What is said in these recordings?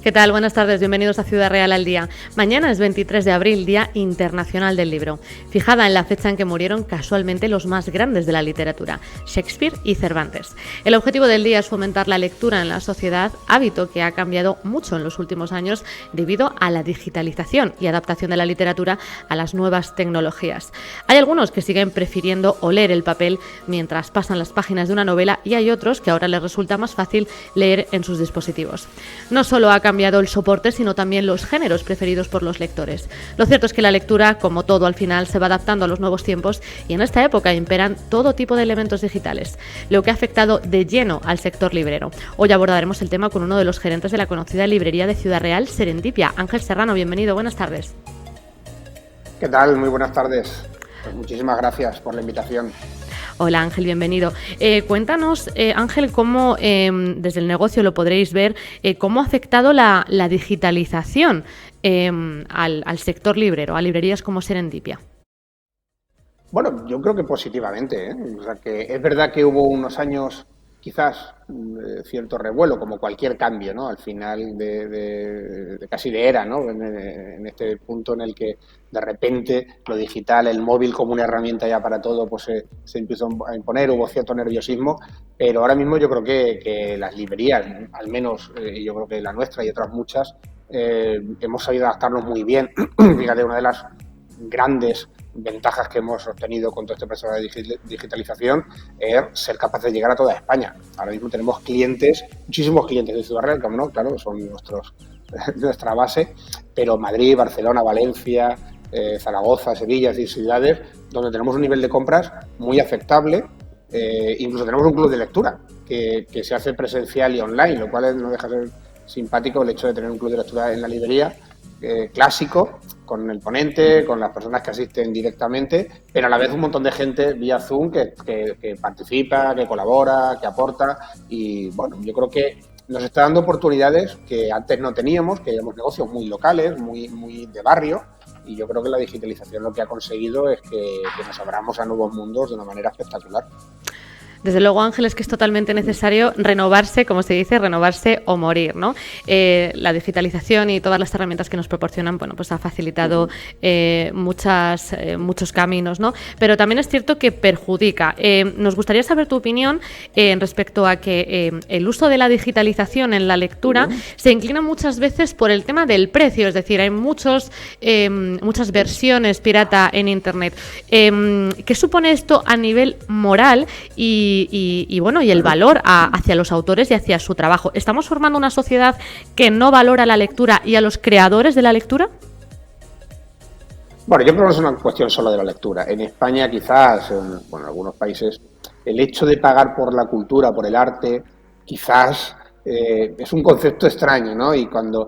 ¿Qué tal? Buenas tardes, bienvenidos a Ciudad Real al Día. Mañana es 23 de abril, Día Internacional del Libro, fijada en la fecha en que murieron casualmente los más grandes de la literatura, Shakespeare y Cervantes. El objetivo del día es fomentar la lectura en la sociedad, hábito que ha cambiado mucho en los últimos años debido a la digitalización y adaptación de la literatura a las nuevas tecnologías. Hay algunos que siguen prefiriendo oler el papel mientras pasan las páginas de una novela y hay otros que ahora les resulta más fácil leer en sus dispositivos. No solo ha cambiado el soporte, sino también los géneros preferidos por los lectores. Lo cierto es que la lectura, como todo al final, se va adaptando a los nuevos tiempos y en esta época imperan todo tipo de elementos digitales, lo que ha afectado de lleno al sector librero. Hoy abordaremos el tema con uno de los gerentes de la conocida librería de Ciudad Real, Serendipia, Ángel Serrano. Bienvenido, buenas tardes. ¿Qué tal? Muy buenas tardes. Pues muchísimas gracias por la invitación. Hola Ángel, bienvenido. Cuéntanos, Ángel, cómo desde el negocio lo podréis ver, cómo ha afectado la digitalización al sector librero, a librerías como Serendipia. Bueno, yo creo que positivamente, ¿eh? O sea, que es verdad que hubo unos años quizás cierto revuelo, como cualquier cambio, ¿no? Al final de casi de era, ¿no? En este punto en el que de repente lo digital, el móvil como una herramienta ya para todo, pues se empezó a imponer, hubo cierto nerviosismo, pero ahora mismo yo creo que las librerías, al menos yo creo que la nuestra y otras muchas, hemos sabido adaptarnos muy bien. Fíjate, una de las grandes ventajas que hemos obtenido con todo este proceso de digitalización es ser capaces de llegar a toda España. Ahora mismo tenemos clientes, muchísimos clientes de Ciudad Real, como no, claro, son nuestra base, pero Madrid, Barcelona, Valencia, Zaragoza, Sevilla y ciudades donde tenemos un nivel de compras muy aceptable. Incluso tenemos un club de lectura que se hace presencial y online, lo cual no deja de ser simpático el hecho de tener un club de lectura en la librería clásico, con el ponente, con las personas que asisten directamente, pero a la vez un montón de gente vía Zoom que participa, que colabora, que aporta y bueno, yo creo que nos está dando oportunidades que antes no teníamos, que éramos negocios muy locales, muy de barrio y yo creo que la digitalización lo que ha conseguido es que nos abramos a nuevos mundos de una manera espectacular. Desde luego, Ángel, es que es totalmente necesario renovarse, como se dice, renovarse o morir, ¿no? La digitalización y todas las herramientas que nos proporcionan, bueno, pues ha facilitado muchos caminos, ¿no? Pero también es cierto que perjudica. Nos gustaría saber tu opinión respecto a que el uso de la digitalización en la lectura se inclina muchas veces por el tema del precio, es decir, hay muchas versiones pirata en Internet. ¿Qué supone esto a nivel moral y bueno, y el valor hacia los autores y hacia su trabajo? ¿Estamos formando una sociedad que no valora la lectura y a los creadores de la lectura? Bueno, yo creo que no es una cuestión solo de la lectura. En España quizás, en algunos países, el hecho de pagar por la cultura, por el arte, quizás es un concepto extraño, ¿no? Y cuando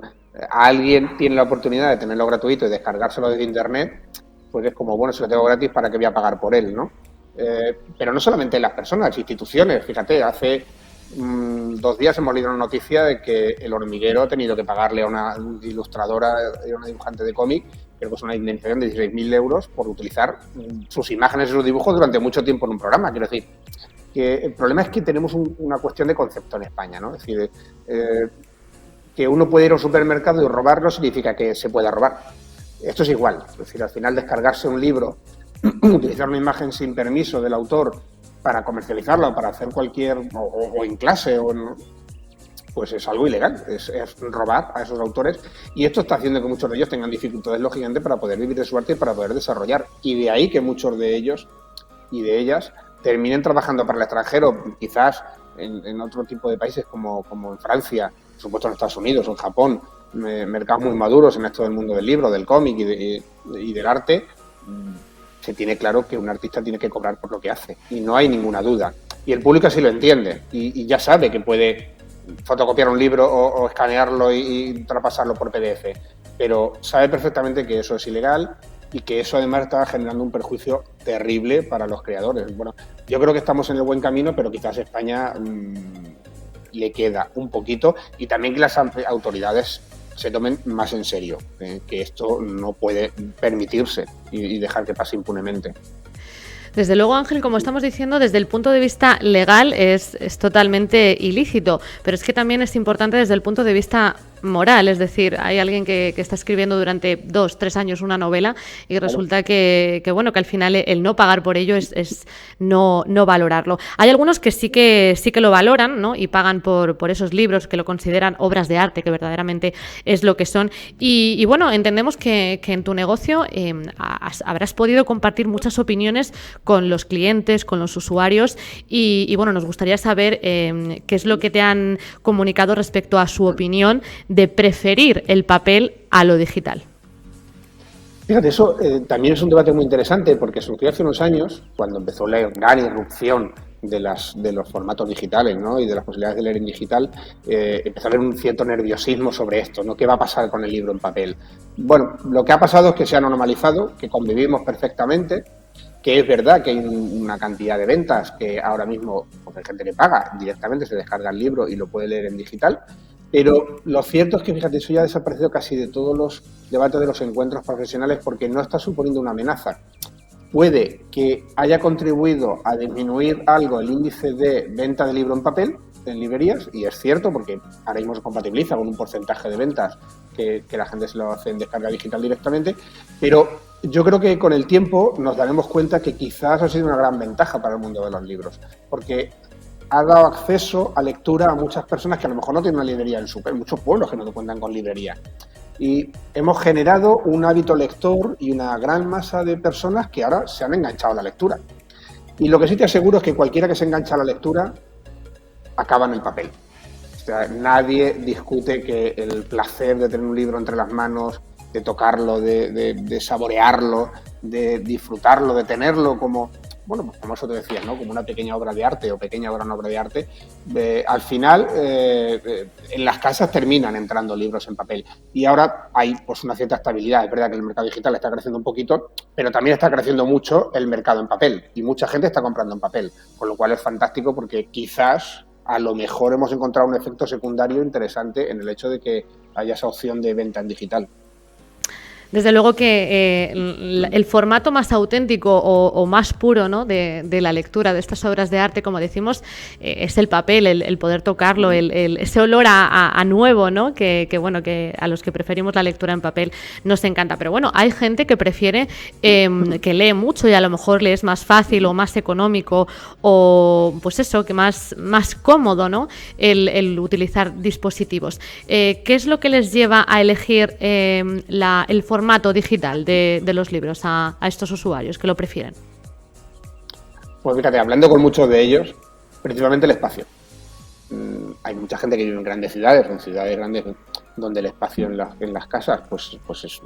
alguien tiene la oportunidad de tenerlo gratuito y descargárselo desde Internet, pues es como, bueno, si lo tengo gratis, ¿para qué voy a pagar por él, no? Pero no solamente las personas, instituciones. Fíjate, hace 2 días hemos leído una noticia de que El Hormiguero ha tenido que pagarle a una ilustradora y a una dibujante de cómic, creo que es una indemnización de 16.000 euros por utilizar sus imágenes y sus dibujos durante mucho tiempo en un programa. Quiero decir, que el problema es que tenemos una cuestión de concepto en España, ¿no? Es decir, que uno puede ir a un supermercado y robarlo significa que se pueda robar. Esto es igual, es decir, al final descargarse un libro, utilizar una imagen sin permiso del autor para comercializarla o para hacer cualquier, o en clase, pues es algo ilegal, es robar a esos autores y esto está haciendo que muchos de ellos tengan dificultades, lógicamente, para poder vivir de su arte y para poder desarrollar. Y de ahí que muchos de ellos y de ellas terminen trabajando para el extranjero, quizás en otro tipo de países como en Francia, por supuesto en Estados Unidos o en Japón, mercados muy maduros en esto del mundo del libro, del cómic y del arte. Se tiene claro que un artista tiene que cobrar por lo que hace y no hay ninguna duda. Y el público así lo entiende y ya sabe que puede fotocopiar un libro o escanearlo y traspasarlo por PDF, pero sabe perfectamente que eso es ilegal y que eso además está generando un perjuicio terrible para los creadores. Bueno, yo creo que estamos en el buen camino, pero quizás España le queda un poquito y también que las autoridades se tomen más en serio, que esto no puede permitirse y dejar que pase impunemente. Desde luego, Ángel, como estamos diciendo, desde el punto de vista legal es totalmente ilícito, pero es que también es importante desde el punto de vista moral, es decir, hay alguien que está escribiendo durante 2, 3 años una novela y resulta bueno, que al final el no pagar por ello es no valorarlo. Hay algunos que sí que lo valoran, ¿no? Y pagan por esos libros, que lo consideran obras de arte, que verdaderamente es lo que son. Y bueno, entendemos que en tu negocio habrás podido compartir muchas opiniones con los clientes, con los usuarios y bueno, nos gustaría saber qué es lo que te han comunicado respecto a su opinión de preferir el papel a lo digital. Fíjate, eso también es un debate muy interesante porque surgió hace unos años, cuando empezó la gran irrupción de los formatos digitales, ¿no? Y de las posibilidades de leer en digital, empezó a haber un cierto nerviosismo sobre esto, ¿no? ¿Qué va a pasar con el libro en papel? Bueno, lo que ha pasado es que se ha normalizado, que convivimos perfectamente, que es verdad que hay una cantidad de ventas que ahora mismo pues hay gente que paga directamente, se descarga el libro y lo puede leer en digital. Pero lo cierto es que, fíjate, eso ya ha desaparecido casi de todos los debates de los encuentros profesionales porque no está suponiendo una amenaza. Puede que haya contribuido a disminuir algo el índice de venta de libro en papel en librerías, y es cierto porque ahora mismo se compatibiliza con un porcentaje de ventas que la gente se lo hace en descarga digital directamente, pero yo creo que con el tiempo nos daremos cuenta que quizás ha sido una gran ventaja para el mundo de los libros, porque ha dado acceso a lectura a muchas personas que a lo mejor no tienen una librería en muchos pueblos que no cuentan con librería. Y hemos generado un hábito lector y una gran masa de personas que ahora se han enganchado a la lectura. Y lo que sí te aseguro es que cualquiera que se engancha a la lectura acaba en el papel. O sea, nadie discute que el placer de tener un libro entre las manos, de tocarlo, de saborearlo, de disfrutarlo, de tenerlo como... Bueno, pues como eso te decía, ¿no? Como una pequeña obra de arte o pequeña gran obra de arte, al final en las casas terminan entrando libros en papel. Y ahora hay pues una cierta estabilidad. Es verdad que el mercado digital está creciendo un poquito, pero también está creciendo mucho el mercado en papel. Y mucha gente está comprando en papel, con lo cual es fantástico porque quizás a lo mejor hemos encontrado un efecto secundario interesante en el hecho de que haya esa opción de venta en digital. Desde luego que el formato más auténtico o más puro, ¿no? de la lectura de estas obras de arte, como decimos, es el papel, el poder tocarlo, ese olor a nuevo, ¿no? que bueno, que a los que preferimos la lectura en papel nos encanta. Pero bueno, hay gente que prefiere, que lee mucho y a lo mejor le es más fácil o más económico o pues eso, que más cómodo, ¿no? el utilizar dispositivos. ¿Qué es lo que les lleva a elegir el formato digital de los libros a estos usuarios que lo prefieren? Pues fíjate, hablando con muchos de ellos, principalmente el espacio. Hay mucha gente que vive en grandes ciudades, en ciudades grandes donde el espacio en las casas pues es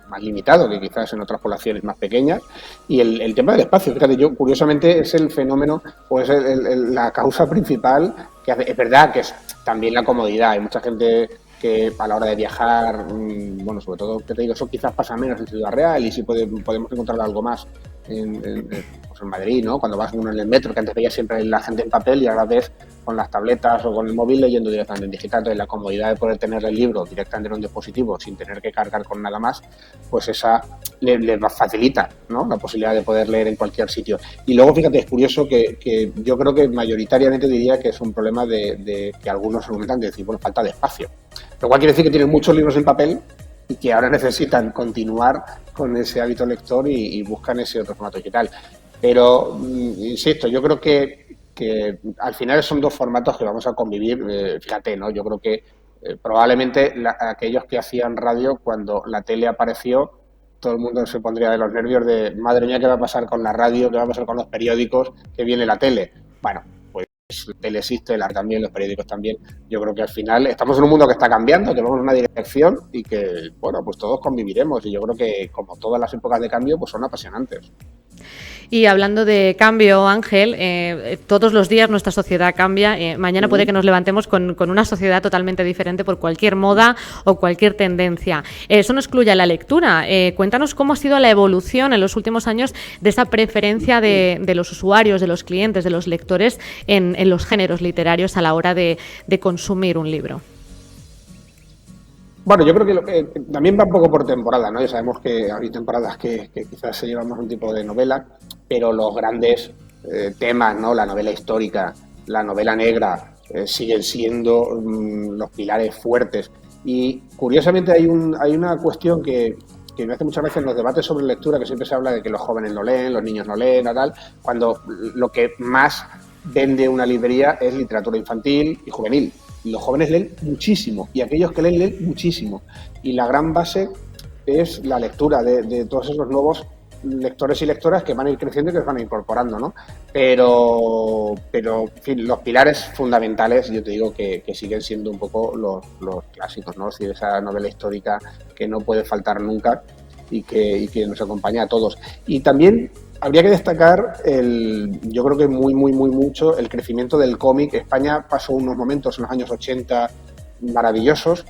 más limitado que quizás en otras poblaciones más pequeñas. Y el tema del espacio, fíjate, yo curiosamente es el fenómeno o es la causa principal que hace. Es verdad que es también la comodidad. Hay mucha gente que a la hora de viajar, bueno, sobre todo, que te digo, eso quizás pasa menos en Ciudad Real y sí podemos encontrar algo más en Madrid, ¿no? Cuando vas uno en el metro, que antes veías siempre la gente en papel y ahora ves con las tabletas o con el móvil leyendo directamente en digital. Entonces, la comodidad de poder tener el libro directamente en un dispositivo sin tener que cargar con nada más, pues esa le facilita, ¿no? La posibilidad de poder leer en cualquier sitio. Y luego, fíjate, es curioso que yo creo que mayoritariamente diría que es un problema de que algunos argumentan de decir, bueno, falta de espacio. Lo cual quiere decir que tienen muchos libros en papel y que ahora necesitan continuar con ese hábito lector y buscan ese otro formato digital. Pero, insisto, yo creo que al final son dos formatos que vamos a convivir. Fíjate, ¿no? Yo creo que probablemente aquellos que hacían radio, cuando la tele apareció, todo el mundo se pondría de los nervios de, madre mía, ¿qué va a pasar con la radio? ¿Qué va a pasar con los periódicos? ¿Qué viene la tele? Bueno, la tele existe, también, los periódicos también. Yo creo que al final estamos en un mundo que está cambiando, que vamos en una dirección y que, bueno, pues todos conviviremos. Y yo creo que, como todas las épocas de cambio, pues son apasionantes. Y hablando de cambio, Ángel, todos los días nuestra sociedad cambia. Mañana puede que nos levantemos con una sociedad totalmente diferente por cualquier moda o cualquier tendencia. Eso no excluye la lectura. Cuéntanos cómo ha sido la evolución en los últimos años de esa preferencia de los usuarios, de los clientes, de los lectores en los géneros literarios a la hora de consumir un libro. Bueno, yo creo que también va un poco por temporada, ¿no? Ya sabemos que hay temporadas que quizás se llevan más un tipo de novela, pero los grandes temas, ¿no? La novela histórica, la novela negra, siguen siendo los pilares fuertes. Y curiosamente hay una cuestión que me hace muchas veces en los debates sobre lectura, que siempre se habla de que los jóvenes no leen, los niños no leen, tal, cuando lo que más vende una librería es literatura infantil y juvenil. Los jóvenes leen muchísimo y aquellos que leen muchísimo. Y la gran base es la lectura de todos esos nuevos lectores y lectoras que van a ir creciendo y que se van a ir incorporando, ¿no? Pero en fin, los pilares fundamentales, yo te digo que siguen siendo un poco los clásicos, ¿no? Sí, esa novela histórica que no puede faltar nunca y que nos acompaña a todos. Y también habría que destacar, yo creo que mucho, el crecimiento del cómic. España pasó unos momentos en los años 80 maravillosos.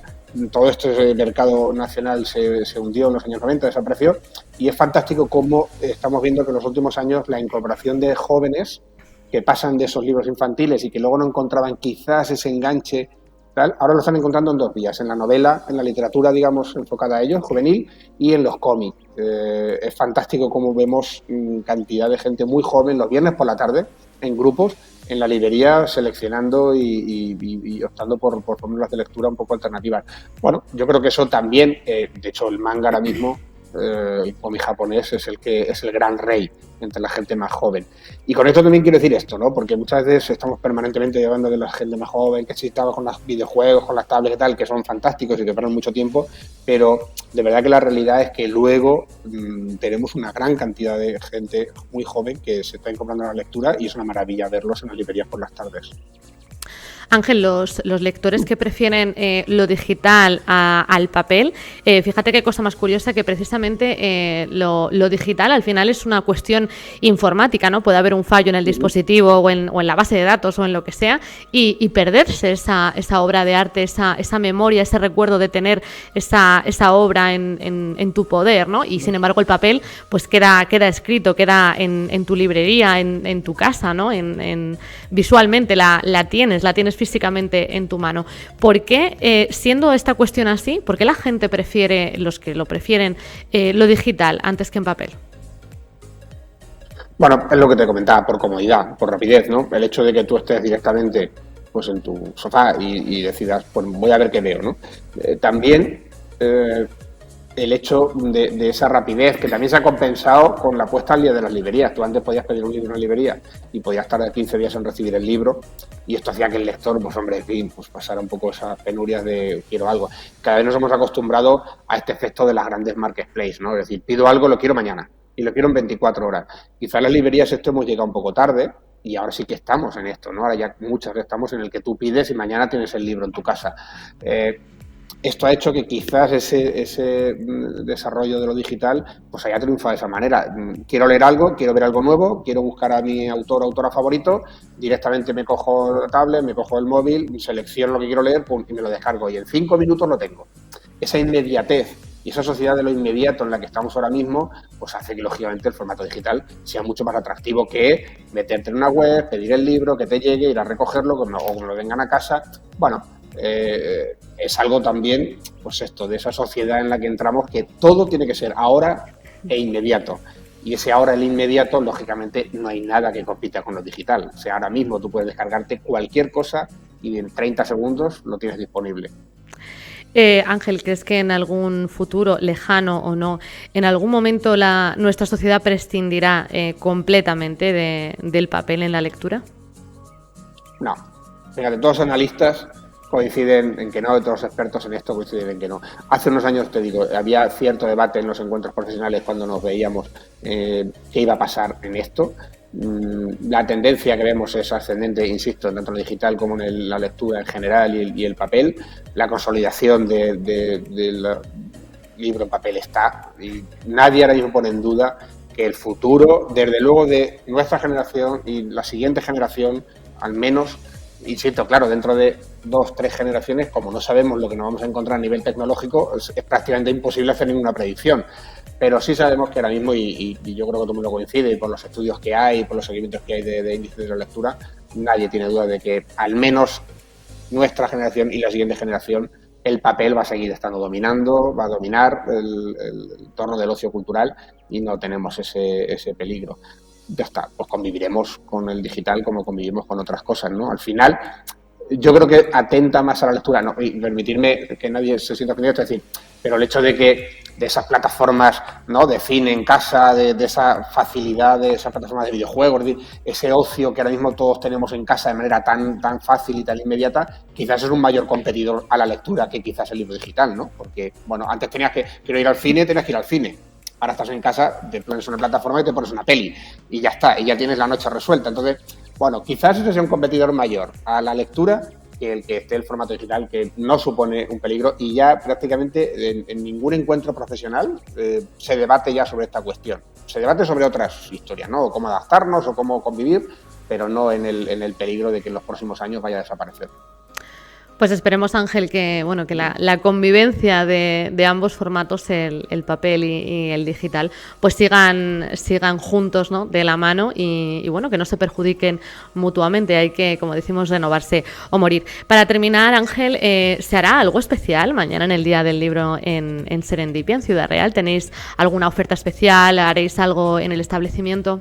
Todo este mercado nacional se hundió en los años 90, desapareció, y es fantástico cómo estamos viendo que en los últimos años la incorporación de jóvenes que pasan de esos libros infantiles y que luego no encontraban quizás ese enganche, tal, ahora lo están encontrando en dos vías: en la novela, en la literatura, digamos, enfocada a ellos, juvenil, y en los cómics. Es fantástico cómo vemos cantidad de gente muy joven los viernes por la tarde, en grupos, en la librería, seleccionando y optando por fórmulas de lectura un poco alternativas. Bueno, yo creo que eso también, de hecho el manga ahora mismo, el cómic japonés es el gran rey entre la gente más joven. Y con esto también quiero decir esto, ¿no? Porque muchas veces estamos permanentemente llevando de la gente más joven, que sí estaba con los videojuegos, con las tablets y tal, que son fantásticos y que paran mucho tiempo, pero de verdad que la realidad es que luego tenemos una gran cantidad de gente muy joven que se está incorporando a la lectura, y es una maravilla verlos en las librerías por las tardes. Ángel, los lectores que prefieren lo digital al papel, fíjate qué cosa más curiosa, que precisamente lo digital al final es una cuestión informática, ¿no? Puede haber un fallo en el dispositivo o en la base de datos o en lo que sea, y perderse esa obra de arte, esa memoria, ese recuerdo de tener esa obra en tu poder, ¿no? Y sin embargo el papel pues queda escrito, queda en tu librería, en tu casa, ¿no? Visualmente la tienes físicamente en tu mano. ¿Por qué, siendo esta cuestión así, por qué la gente prefiere, los que lo prefieren, lo digital antes que en papel? Bueno, es lo que te comentaba, por comodidad, por rapidez, ¿no? El hecho de que tú estés directamente pues en tu sofá y decidas, pues voy a ver qué veo, ¿no? También el hecho de esa rapidez, que también se ha compensado con la puesta al día de las librerías. Tú antes podías pedir un libro en una librería y podías tardar 15 días en recibir el libro, y esto hacía que el lector, pues hombre, en fin, pues pasara un poco esas penurias de quiero algo. Cada vez nos hemos acostumbrado a este efecto de las grandes marketplaces, ¿no? Es decir, pido algo, lo quiero mañana y lo quiero en 24 horas. Quizás las librerías esto hemos llegado un poco tarde, y ahora sí que estamos en esto, ¿no? Ahora ya muchas estamos en el que tú pides y mañana tienes el libro en tu casa. Esto ha hecho que quizás ese desarrollo de lo digital pues haya triunfado de esa manera. Quiero leer algo, quiero ver algo nuevo, quiero buscar a mi autor o autora favorito, directamente me cojo la tablet, me cojo el móvil, selecciono lo que quiero leer, pum, y me lo descargo, y en 5 minutos lo tengo. Esa inmediatez y esa sociedad de lo inmediato en la que estamos ahora mismo, pues hace que lógicamente el formato digital sea mucho más atractivo que meterte en una web, pedir el libro, que te llegue, ir a recogerlo, o que me lo vengan a casa. Bueno, es algo también, pues esto, de esa sociedad en la que entramos, que todo tiene que ser ahora e inmediato. Y ese ahora, el inmediato, lógicamente no hay nada que compita con lo digital. O sea, ahora mismo tú puedes descargarte cualquier cosa y en 30 segundos lo tienes disponible. Ángel, ¿crees que en algún futuro, lejano o no, en algún momento nuestra sociedad prescindirá completamente del papel en la lectura? No. Fíjate, todos los analistas coinciden en que no, todos los expertos en esto coinciden en que no. Hace unos años, te digo, había cierto debate en los encuentros profesionales cuando nos veíamos qué iba a pasar en esto. La tendencia que vemos es ascendente, insisto, tanto en lo digital como en la lectura en general y el papel. La consolidación del libro en papel está, y nadie ahora mismo pone en duda que el futuro, desde luego, de nuestra generación y la siguiente generación, al menos, insisto, claro, dentro de 2-3 generaciones, como no sabemos lo que nos vamos a encontrar a nivel tecnológico, es prácticamente imposible hacer ninguna predicción. Pero sí sabemos que ahora mismo, y yo creo que todo el mundo coincide, y por los estudios que hay, por los seguimientos que hay de índices de la lectura, nadie tiene duda de que al menos nuestra generación y la siguiente generación, el papel va a seguir estando dominando, va a dominar el entorno del ocio cultural, y no tenemos ese peligro. Ya está, pues conviviremos con el digital como convivimos con otras cosas, ¿no? Al final, yo creo que atenta más a la lectura, no, y permitirme que nadie se sienta ofendido, es decir, pero el hecho de que de esas plataformas, ¿no?, de cine en casa, de esa facilidad de esas plataformas de videojuegos, de ese ocio que ahora mismo todos tenemos en casa de manera tan fácil y tan inmediata, quizás es un mayor competidor a la lectura que quizás el libro digital, ¿no? Porque, bueno, antes tenías que ir al cine, tenías que ir al cine. Ahora estás en casa, te pones una plataforma y te pones una peli y ya está, y ya tienes la noche resuelta. Entonces, bueno, quizás ese sea un competidor mayor a la lectura que el que esté el formato digital, que no supone un peligro, y ya prácticamente en ningún encuentro profesional se debate ya sobre esta cuestión. Se debate sobre otras historias, ¿no? O cómo adaptarnos o cómo convivir, pero no en el peligro de que en los próximos años vaya a desaparecer. Pues esperemos, Ángel, que la convivencia de ambos formatos, el papel y el digital, pues sigan juntos, ¿no?, de la mano y bueno, que no se perjudiquen mutuamente. Hay que, como decimos, renovarse o morir. Para terminar, Ángel, ¿se hará algo especial mañana en el Día del Libro en Serendipia, en Ciudad Real? ¿Tenéis alguna oferta especial? ¿Haréis algo en el establecimiento?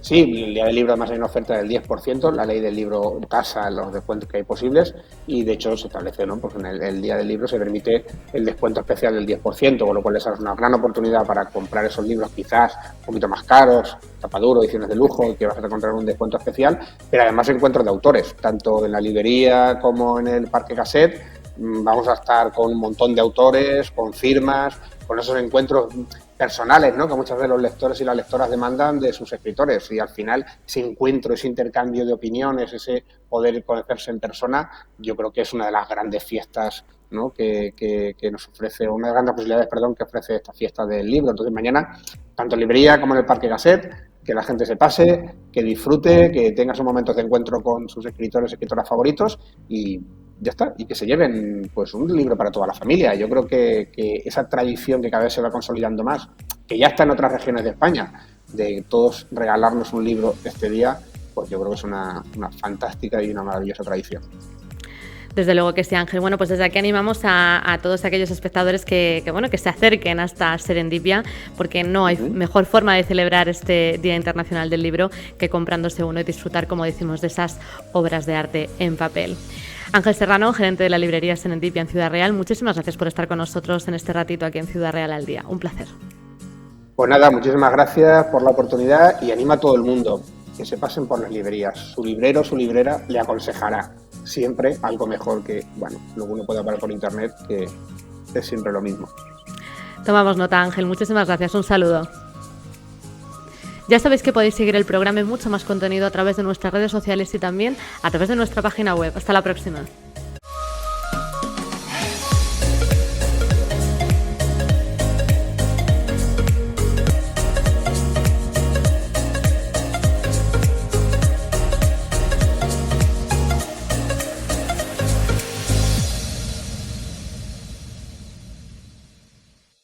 Sí, el Día del Libro además hay una oferta del 10%, la ley del libro tasa los descuentos que hay posibles y de hecho se establece, ¿no?, pues en el Día del Libro se permite el descuento especial del 10%, con lo cual esa es una gran oportunidad para comprar esos libros quizás un poquito más caros, tapaduro, ediciones de lujo, que vas a encontrar un descuento especial, pero además encuentros de autores, tanto en la librería como en el Parque Gasset. Vamos a estar con un montón de autores, con firmas, con esos encuentros personales, ¿no?, que muchas veces los lectores y las lectoras demandan de sus escritores, y al final ese encuentro, ese intercambio de opiniones, ese poder conocerse en persona, yo creo que es una de las grandes fiestas, ¿no?, que nos ofrece, una de las grandes posibilidades, que ofrece esta fiesta del libro. Entonces mañana, tanto en librería como en el Parque Gasset, que la gente se pase, que disfrute, que tenga esos momentos de encuentro con sus escritores y escritoras favoritos y ya está, y que se lleven pues un libro para toda la familia. Yo creo que esa tradición que cada vez se va consolidando más, que ya está en otras regiones de España, de todos regalarnos un libro este día, pues yo creo que es una fantástica y una maravillosa tradición. Desde luego que sí, Ángel. Bueno, pues desde aquí animamos a todos aquellos espectadores que se acerquen hasta Serendipia, porque no hay mejor forma de celebrar este Día Internacional del Libro que comprándose uno y disfrutar, como decimos, de esas obras de arte en papel. Ángel Serrano, gerente de la librería Serendipia en Ciudad Real, muchísimas gracias por estar con nosotros en este ratito aquí en Ciudad Real al Día. Un placer. Pues nada, muchísimas gracias por la oportunidad y anima a todo el mundo que se pasen por las librerías. Su librero o su librera le aconsejará siempre algo mejor que, bueno, lo que uno pueda pagar por internet, que es siempre lo mismo. Tomamos nota, Ángel. Muchísimas gracias. Un saludo. Ya sabéis que podéis seguir el programa y mucho más contenido a través de nuestras redes sociales y también a través de nuestra página web. Hasta la próxima.